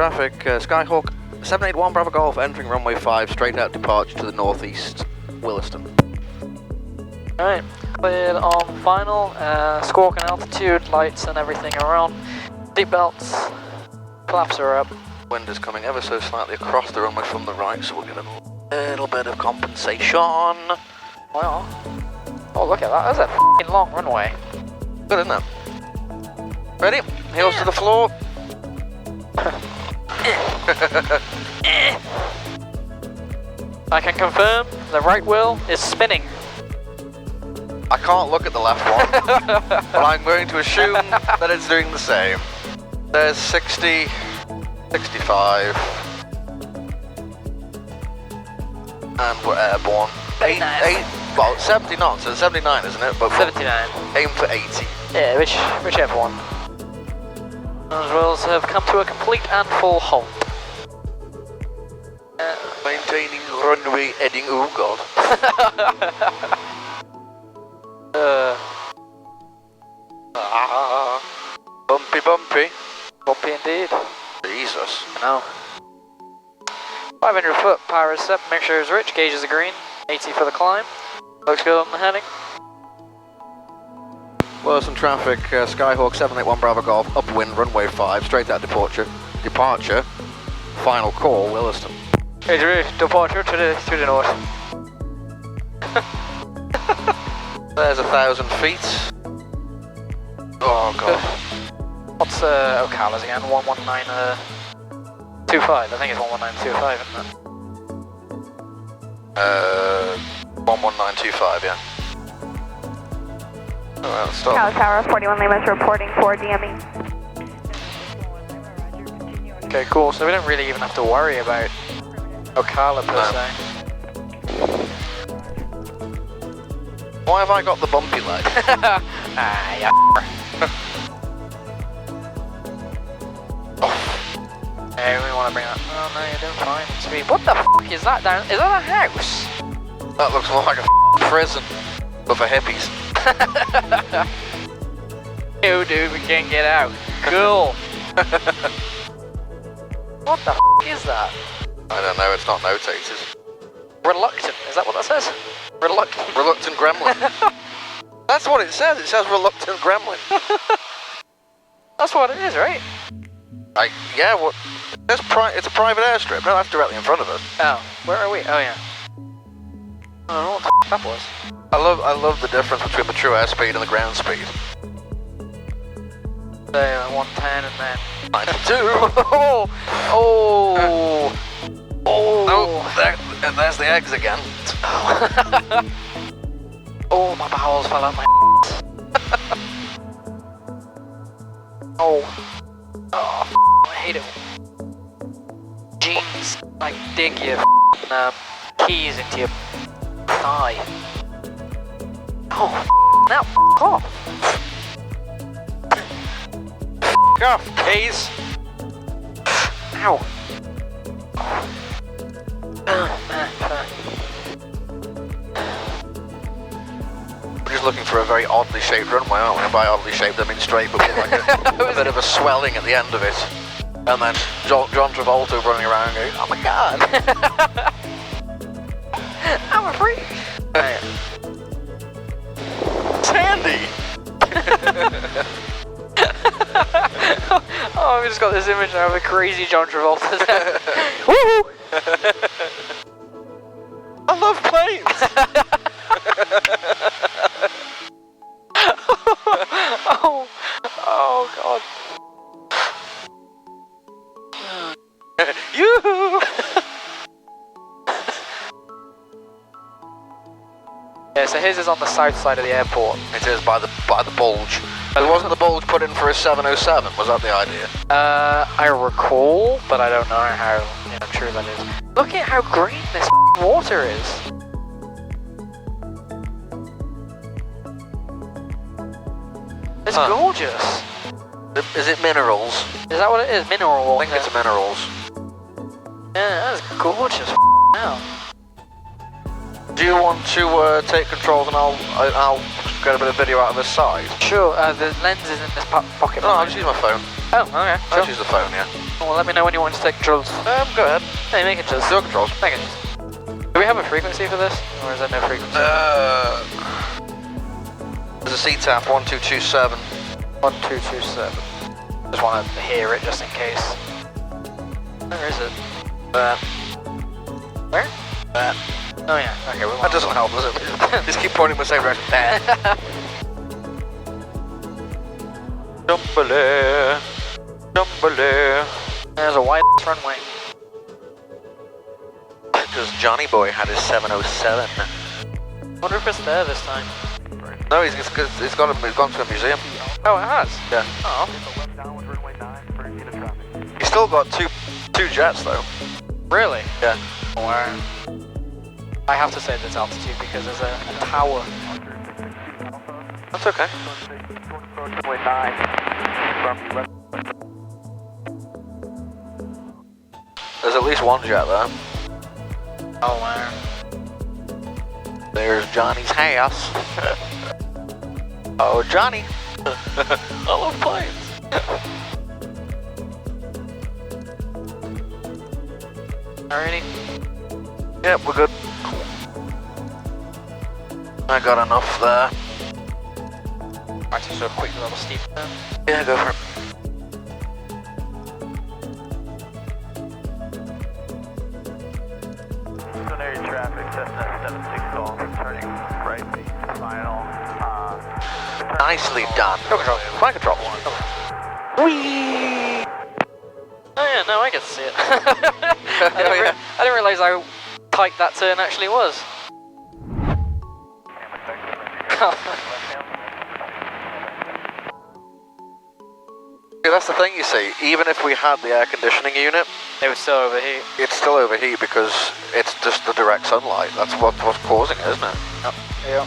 traffic, Skyhawk 781 Bravo Golf entering runway 5, straight out departure to the northeast, Williston. Alright, cleared on final, squawk and altitude, lights and everything around, seat belts, flaps are up. Wind is coming ever so slightly across the runway from the right, so we'll get a little bit of compensation. Wow. Oh, look at that, that's a f***ing long runway. Good, isn't it? Ready? Heels to the floor. I can confirm the right wheel is spinning. I can't look at the left one, but I'm going to assume that it's doing the same. There's 60, 65, and we're airborne. Well, 70 knots, so 79, isn't it? But 79. Aim for 80. Yeah, whichever one. Those wheels have come to a complete and full halt. Maintaining runway heading, oh god. Bumpy, bumpy. Bumpy indeed. Jesus. No. 500 foot power step, mixture is rich, gauges are green, 80 for the climb. Looks good on the heading. Williston traffic, Skyhawk 781 Bravo Golf, upwind, runway 5, straight out departure, final call, Williston. Departure to the north. There's 1,000 feet. Oh god. What's Ocala's again? 11925. I think it's 11925, isn't it? 11925, yeah. Alright, let's stop. Ocala Tower 41 Lima's reporting for DME. Okay, cool. So we don't really even have to worry about Ocala per se. Why have I got the bumpy leg? Yeah. Hey, we want to bring that. Oh no, you're doing fine. Sweet. What the f is that down? Is that a house? That looks more like a prison, but for hippies. Ew, dude, we can't get out. Cool. What the f is that? I don't know, it's not notated. Reluctant, is that what that says? Reluctant. Reluctant gremlin. That's what it says reluctant gremlin. That's what it is, right? Yeah, what? It's a private airstrip. No, that's directly in front of us. Oh, where are we? Oh yeah. I don't know what the f that was. I love the difference between the true airspeed and the ground speed. Say 110 and then 92. Oh. No, there's the eggs again. Oh, my bowels fell out my Oh, I hate it. Jeans, like dig your keys into your thigh. Oh, now off. Off, keys. Ow. We're just looking for a very oddly shaped runway, aren't we? And by oddly shaped, I mean straight, but with like a bit of a swelling at the end of it. And then John Travolta running around going, oh my god! I'm a freak! Sandy! Oh, we just got this image now of a crazy John Travolta. Woohoo! I love planes! Oh god. Yoo-hoo! Yeah, so his is on the south side of the airport. It is by the bulge. But wasn't the bulge put in for a 707? Was that the idea? I recall, but I don't know how true that is. Look at how green this water is. It's gorgeous. Is it minerals? Is that what it is? Mineral water? I think it's minerals. Yeah, that's gorgeous now. Do you want to take controls and I'll get a bit of video out of this side? Sure, the lens is in this pocket. No, I'll just use my phone. Oh, okay. I'll just use the phone, yeah. Well, let me know when you want to take controls. Go ahead. Hey, make it just. Zero controls. Make it just. Do we have a frequency for this? Or is there no frequency? There's a CTAP 1227. 1227. Just want to hear it just in case. Where is it? Where? Oh yeah, okay, we want That doesn't help, does it? Just keep pointing the same direction. There. Jumbolair. Jumbolair. There's a wide runway. Because Johnny Boy had his 707. Wonder if it's there this time. No, he's gone to a museum. Oh, it has? Yeah. Oh. He's still got two jets though. Really? Yeah. Wow. I have to say this altitude because there's a tower. That's okay. There's at least one jet there. Oh wow. There's Johnny's house. Oh, Johnny. I love planes. Alrighty. Yep, we're good. I got enough there. Right, so a quick little steep turn. Yeah, go for it. Traffic, Cessna 76 call, turning right, final. Nicely done. Go control. Flight control. Whee! Oh yeah, no, I get to see it. I didn't realise how tight that turn actually was. Yeah, that's the thing, you see. Even if we had the air conditioning unit, They would still overheat. it'd still overheat because it's just the direct sunlight. That's what's causing it, isn't it? Yep. Yeah.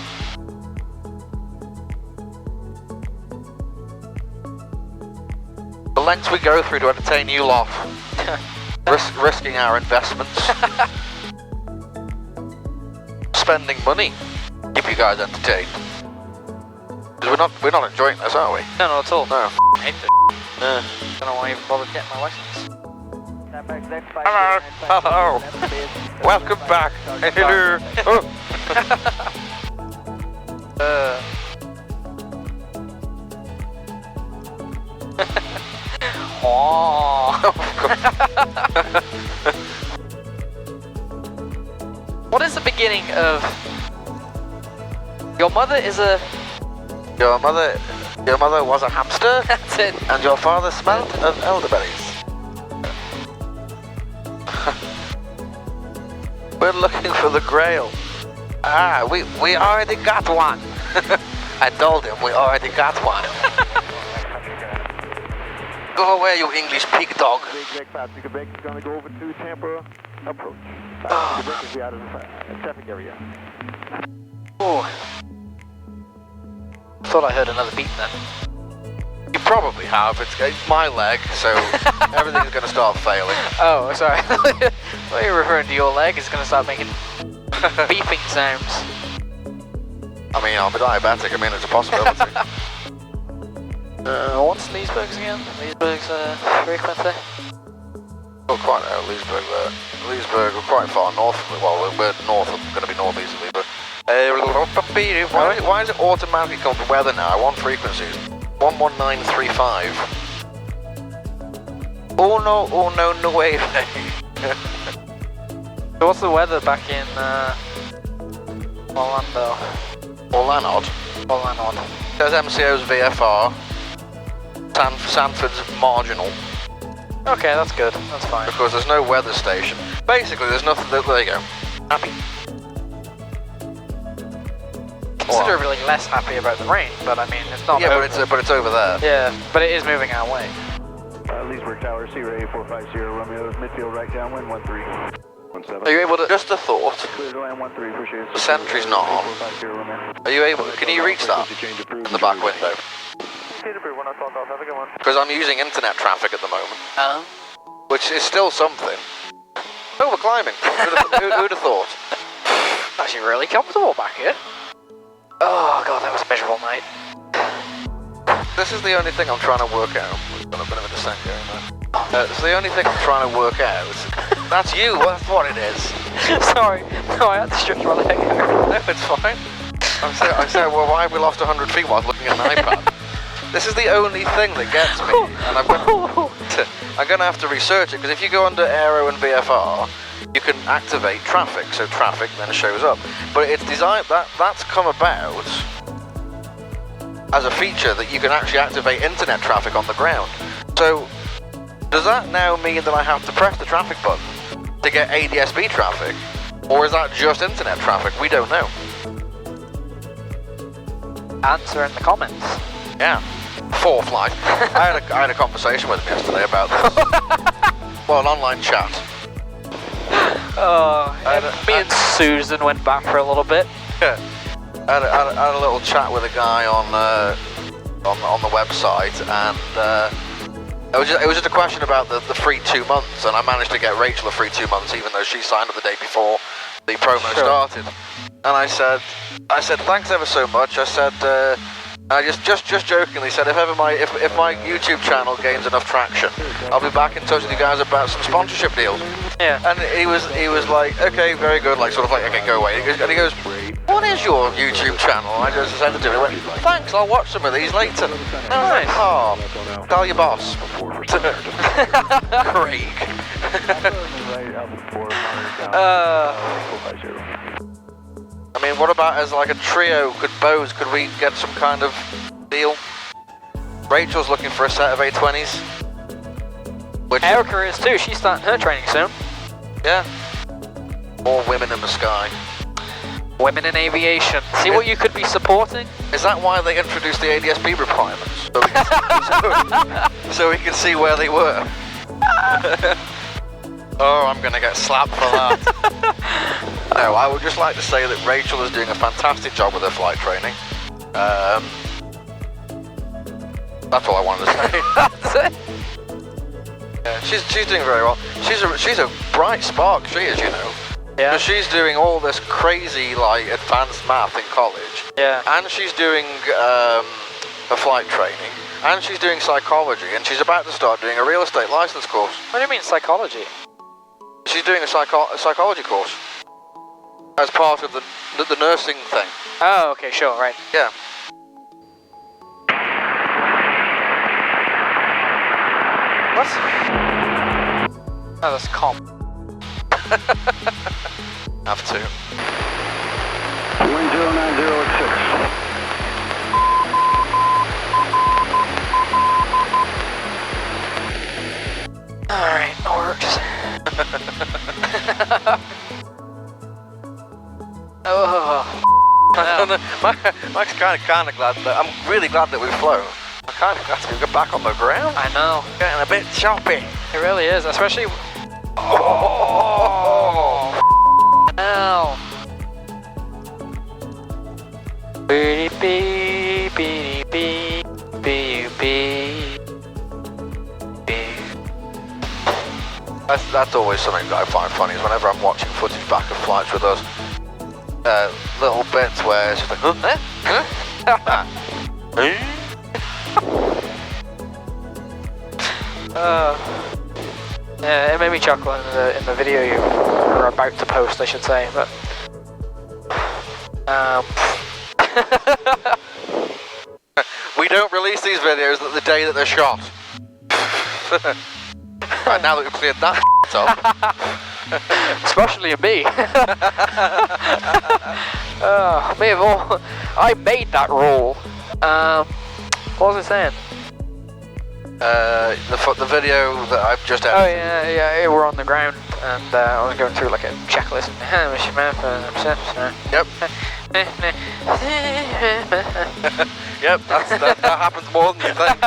The lengths we go through to entertain you lot, risking our investments, spending money, keep you guys entertained. Because we're not enjoying this, are we? No, not at all. No. I hate this. Don't know why I even bothered getting my license. Hello. Hello. Welcome back. Hello. Oh. What is the beginning of your mother is a Your mother was a hamster, that's it. and your father smelled of elderberries. We're looking for the Grail. Ah, we already got one. I told him we already got one. Go away, you English pig dog. Big fast, you can break, it's gonna go over to Tampa, approach. Oh. The break is out of the traffic area. Oh. Thought I heard another beat then. You probably have. It's my leg, so everything's going to start failing. Oh, sorry. What are you referring to? Your leg is going to start making beeping sounds. I mean, I'm a diabetic. I mean, it's a possibility. What's Leesburg's again? Leesburg's frequency? Not quite out Leesburg there. Leesburg, we're quite far north. Well, we're north, going to be northeast of Leesburg. Why is it automatically come to weather now? I want frequencies. 11935. Oh no, no way. So what's the weather back in Orlando? Orlando. There's MCO's VFR. Sanford's marginal. Okay, that's good. That's fine. Because there's no weather station. Basically, there's nothing. There you go. Happy. Considerably less happy about the rain, but I mean, it's not. Yeah, over. but it's over there. Yeah, but it is moving our way. Leesburg Tower, Sea-Ray 450, Romeo's midfield right downwind 1317. Are you able to? Just a thought. Clear to land 13, appreciate it. The sentry's not on. 450, Romeo. Are you able? Can you reach that in the back window? Because I'm using internet traffic at the moment, which is still something. Oh, we're climbing. Who'd have thought? Actually, really comfortable back here. Oh god, that was a miserable night. This is the only thing I'm trying to work out. We've done a bit of a descent here and there. So the only thing I'm trying to work out, that's you, that's what it is. Sorry, no, I had to stretch my leg out. No, it's fine. I said, well, why have we lost 100 feet while looking at an iPad? This is the only thing that gets me, and I'm going to have to research it, because if you go under Aero and VFR, you can activate traffic, so traffic then shows up. But it's designed, that's come about as a feature that you can actually activate internet traffic on the ground. So, does that now mean that I have to press the traffic button to get ADS-B traffic? Or is that just internet traffic? We don't know. Answer in the comments. Yeah. 4 flight. I had a conversation with him yesterday about this. Well, an online chat. Me and Susan went back for a little bit. Yeah. I had a little chat with a guy on the website, and it was just a question about the free 2 months, and I managed to get Rachel a free 2 months, even though she signed up the day before the promo started. And I said thanks ever so much. I said I just jokingly said if my YouTube channel gains enough traction, I'll be back in touch with you guys about some sponsorship deals. Yeah. And he was like, okay, very good, like sort of like, okay, go away. And he goes, what is your YouTube channel? And I just said to him, he went, thanks, I'll watch some of these later. And I was like, oh, tell your boss. Craig. I mean, what about as like a trio? Could we get some kind of deal? Rachel's looking for a set of A20s. Erica is too, she's starting her training soon. Yeah. More women in the sky. Women in aviation. See what you could be supporting? Is that why they introduced the ADS-B requirements? So we can see where they were. Oh, I'm gonna get slapped for that. No, I would just like to say that Rachel is doing a fantastic job with her flight training. That's all I wanted to say. That's it. Yeah, she's doing very well. She's a bright spark, she is, you know. Yeah. Because she's doing all this crazy, like, advanced math in college. Yeah. And she's doing her flight training. And she's doing psychology. And she's about to start doing a real estate license course. What do you mean psychology? She's doing a psychology course. As part of the nursing thing. Oh, okay, sure, right. Yeah. What? Oh, that's comp. Have to. Wind 090 Alright, works. Oh. Mike's kind of glad that I'm really glad that we've flown. I'm kind of glad to get back on the ground. I know. Getting a bit choppy. It really is, especially. Oh. Ow. Beep beep beep beep beep beep. That's always something that I find funny, is whenever I'm watching footage back of flights with us, little bits where it's just like, yeah, it made me chuckle in the video you were about to post, I should say, but we don't release these videos the day that they're shot. Right, now that we've cleared that up. especially me. I made that rule. What was I saying? The video that I've just edited. Oh yeah, we're on the ground and I was going through like a checklist. Yep. Yep, that happens more than you think.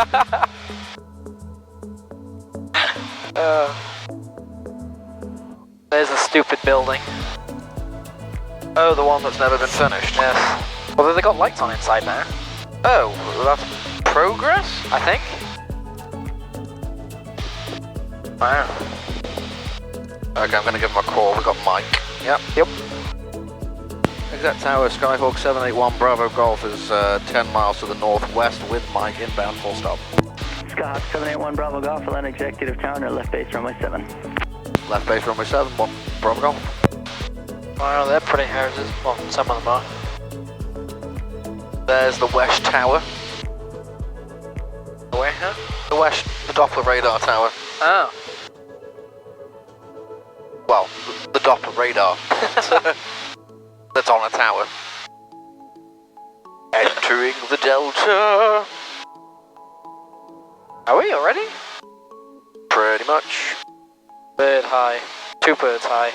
There's a stupid building. Oh, the one that's never been finished. Yes. Although they got lights on inside now. Oh, that's progress? I think. Wow. Okay, I'm going to give him a call. We've got Mike. Yep. Exact tower, Skyhawk 781 Bravo Golf is 10 miles to the northwest with Mike inbound, full stop. Scott, 781 Bravo Golf, Atlanta Executive Tower, left base runway 7. Left base runway 7, 1 Bravo Golf. Wow, they're pretty houses. Well, some of them are. There's the West Tower. Where, huh? The Doppler radar tower. Oh. Well, the Doppler radar. That's on a tower. Entering the Delta. Are we already? Pretty much. Bird high. 2 birds high.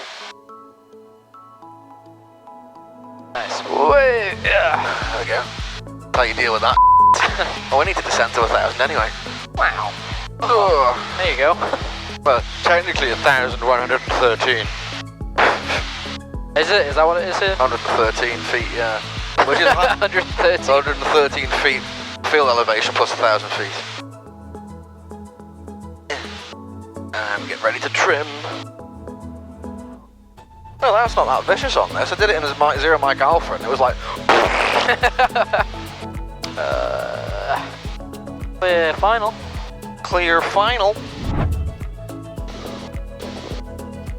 Nice. Wait, yeah. There we go. That's how you deal with that. Oh, we need to descend to 1,000 anyway. Wow. Oh. There you go. Well, technically 1,113. Is it? Is that what it is here? 113 feet, yeah. Which is like 113. 113 feet field elevation plus 1,000 feet. And get ready to trim. Well, that's not that vicious on this. I did it in as Zero Mike Alpha and it was like... Clear final. Clear final.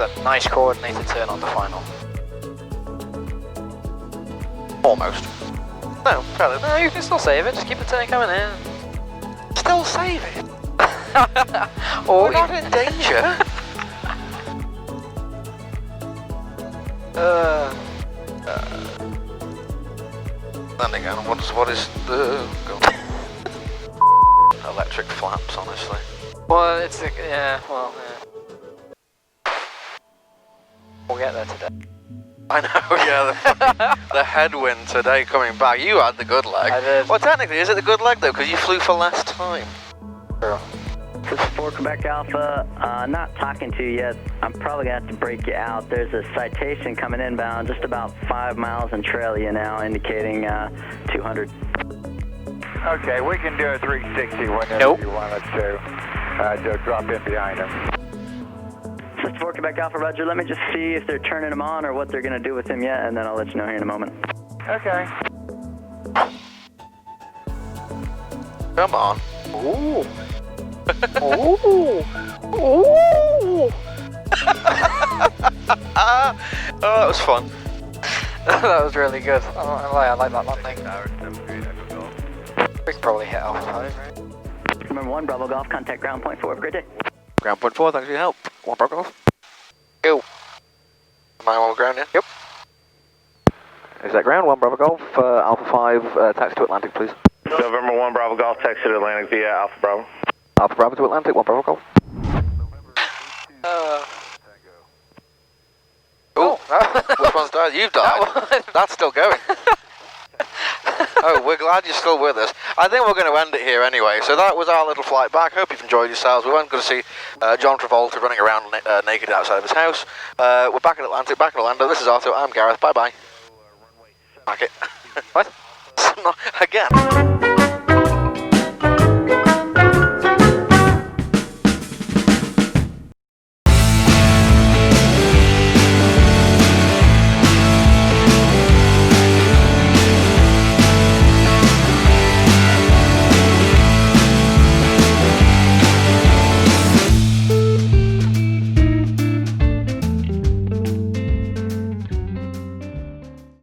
A nice coordinated turn on the final. Almost. No, probably. No, you can still save it. Just keep the turn coming in. Still save it. Or we're not in danger. Then again, what is the electric flaps? Honestly. Well, it's yeah. Well, yeah. We'll get there today. I know, yeah. The headwind today coming back. You had the good leg. I did. Well, technically, is it the good leg though? Because you flew for less time. True. This is 4 Quebec Alpha, not talking to you yet. I'm probably going to have to break you out. There's a citation coming inbound just about 5 miles and trail you now, indicating 200. Okay, we can do a 360 whenever Nope. you want us to drop in behind them. This is 4 Quebec Alpha, Roger. Let me just see if they're turning him on or what they're going to do with him yet, and then I'll let you know here in a moment. Okay. Come on. Ooh. Ooh. Ooh. Oh, that was fun. That was really good. I like that landing. We could probably hit Alpha 5, right? Number 1, Bravo Golf, contact ground point 4. Have a great day. Ground point 4, thanks for your help. 1 Bravo Golf. Go. Am I on ground, yeah? Yep. Is that ground? 1 Bravo Golf, Alpha 5, taxi to Atlantic, please. November 1 Bravo Golf, taxi to Atlantic via Alpha Bravo. Alpha Bravo to Atlantic, 1 Bravo Golf. Oh, which one's died? You've died. That's still going. Oh, we're glad you're still with us. I think we're going to end it here anyway. So that was our little flight back. Hope you've enjoyed yourselves. We weren't going to see John Travolta running around naked outside of his house. We're back in Atlantic, back in Orlando. This is Otto. I'm Gareth. Bye-bye. Back it. What? Again.